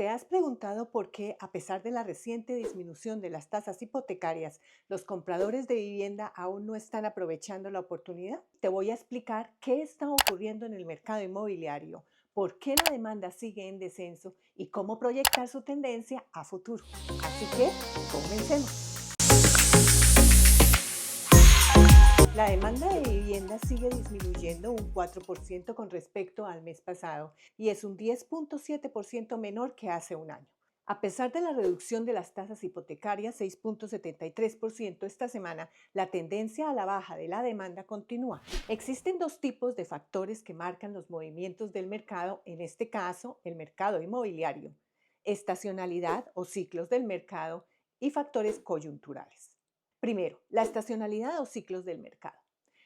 ¿Te has preguntado por qué, a pesar de la reciente disminución de las tasas hipotecarias, los compradores de vivienda aún no están aprovechando la oportunidad? Te voy a explicar qué está ocurriendo en el mercado inmobiliario, por qué la demanda sigue en descenso y cómo proyectar su tendencia a futuro. Así que, comencemos. La demanda de vivienda sigue disminuyendo un 4% con respecto al mes pasado y es un 10,7% menor que hace un año. A pesar de la reducción de las tasas hipotecarias 6,73% esta semana, la tendencia a la baja de la demanda continúa. Existen dos tipos de factores que marcan los movimientos del mercado, en este caso el mercado inmobiliario: estacionalidad o ciclos del mercado y factores coyunturales. Primero, la estacionalidad o ciclos del mercado.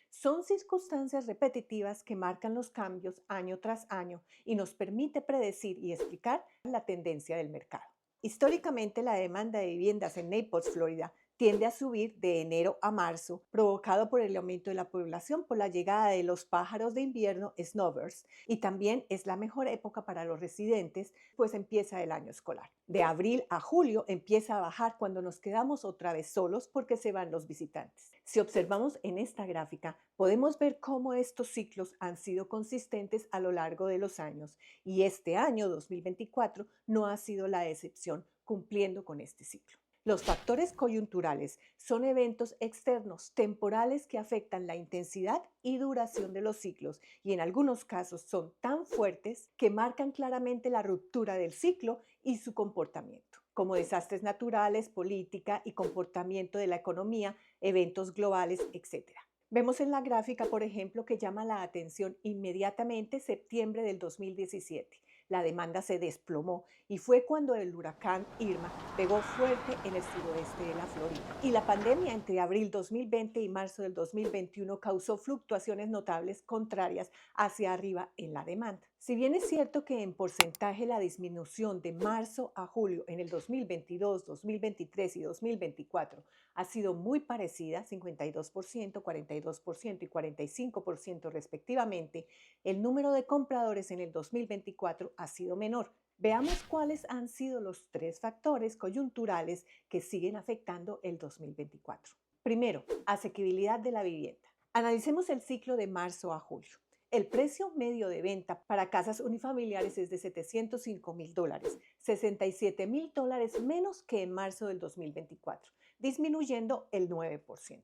Son circunstancias repetitivas que marcan los cambios año tras año y nos permite predecir y explicar la tendencia del mercado. Históricamente, la demanda de viviendas en Naples, Florida, tiende a subir de enero a marzo, provocado por el aumento de la población por la llegada de los pájaros de invierno snowbirds, y también es la mejor época para los residentes, pues empieza el año escolar. De abril a julio empieza a bajar cuando nos quedamos otra vez solos porque se van los visitantes. Si observamos en esta gráfica, podemos ver cómo estos ciclos han sido consistentes a lo largo de los años, y este año 2024 no ha sido la excepción, cumpliendo con este ciclo. Los factores coyunturales son eventos externos temporales que afectan la intensidad y duración de los ciclos, y en algunos casos son tan fuertes que marcan claramente la ruptura del ciclo y su comportamiento, como desastres naturales, política y comportamiento de la economía, eventos globales, etc. Vemos en la gráfica, por ejemplo, que llama la atención inmediatamente septiembre del 2017. La demanda se desplomó y fue cuando el huracán Irma pegó fuerte en el suroeste de la Florida. Y la pandemia entre abril 2020 y marzo del 2021 causó fluctuaciones notables contrarias hacia arriba en la demanda. Si bien es cierto que en porcentaje la disminución de marzo a julio en el 2022, 2023 y 2024 ha sido muy parecida, 52%, 42% y 45% respectivamente, el número de compradores en el 2024 ha sido menor. Veamos cuáles han sido los tres factores coyunturales que siguen afectando el 2024. Primero, asequibilidad de la vivienda. Analicemos el ciclo de marzo a julio. El precio medio de venta para casas unifamiliares es de $705,000, $67,000 menos que en marzo del 2024, disminuyendo el 9%.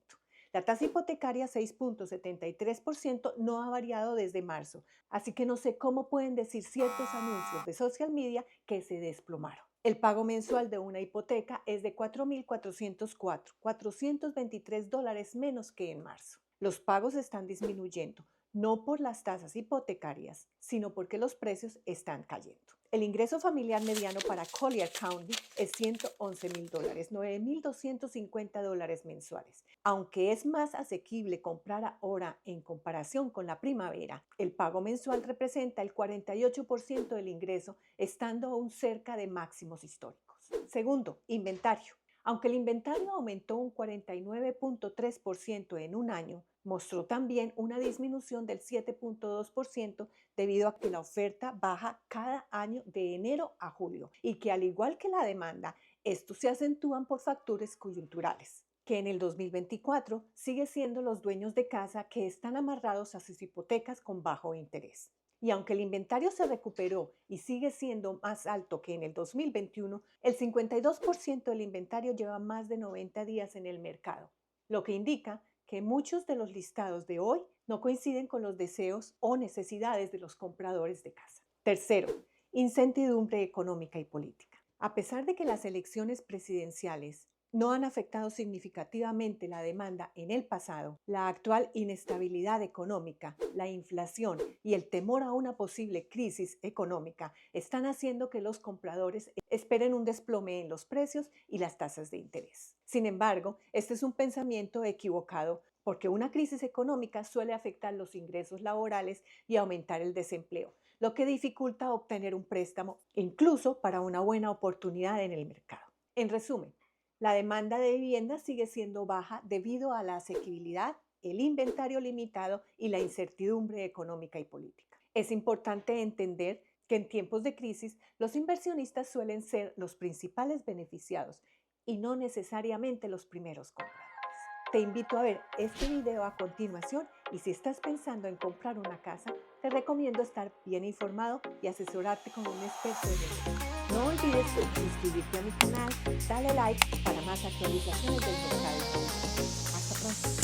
La tasa hipotecaria 6,73% no ha variado desde marzo, así que no sé cómo pueden decir ciertos anuncios de social media que se desplomaron. El pago mensual de una hipoteca es de $4,404, $423 menos que en marzo. Los pagos están disminuyendo, no por las tasas hipotecarias, sino porque los precios están cayendo. El ingreso familiar mediano para Collier County es $111,000, $9,250 mensuales. Aunque es más asequible comprar ahora en comparación con la primavera, el pago mensual representa el 48% del ingreso, estando aún cerca de máximos históricos. Segundo, inventario. Aunque el inventario aumentó un 49,3% en un año, mostró también una disminución del 7,2% debido a que la oferta baja cada año de enero a julio y que, al igual que la demanda, estos se acentúan por factores coyunturales, que en el 2024 sigue siendo los dueños de casa que están amarrados a sus hipotecas con bajo interés. Y aunque el inventario se recuperó y sigue siendo más alto que en el 2021, el 52% del inventario lleva más de 90 días en el mercado, lo que indica que muchos de los listados de hoy no coinciden con los deseos o necesidades de los compradores de casa. Tercero, incertidumbre económica y política. A pesar de que las elecciones presidenciales no han afectado significativamente la demanda en el pasado, la actual inestabilidad económica, la inflación y el temor a una posible crisis económica están haciendo que los compradores esperen un desplome en los precios y las tasas de interés. Sin embargo, este es un pensamiento equivocado, porque una crisis económica suele afectar los ingresos laborales y aumentar el desempleo, lo que dificulta obtener un préstamo, incluso para una buena oportunidad en el mercado. En resumen, la demanda de vivienda sigue siendo baja debido a la asequibilidad, el inventario limitado y la incertidumbre económica y política. Es importante entender que en tiempos de crisis los inversionistas suelen ser los principales beneficiados y no necesariamente los primeros compradores. Te invito a ver este video a continuación y si estás pensando en comprar una casa, te recomiendo estar bien informado y asesorarte con un experto en el tema. No olvides suscribirte a mi canal, dale like para más actualizaciones del mercado. Hasta pronto.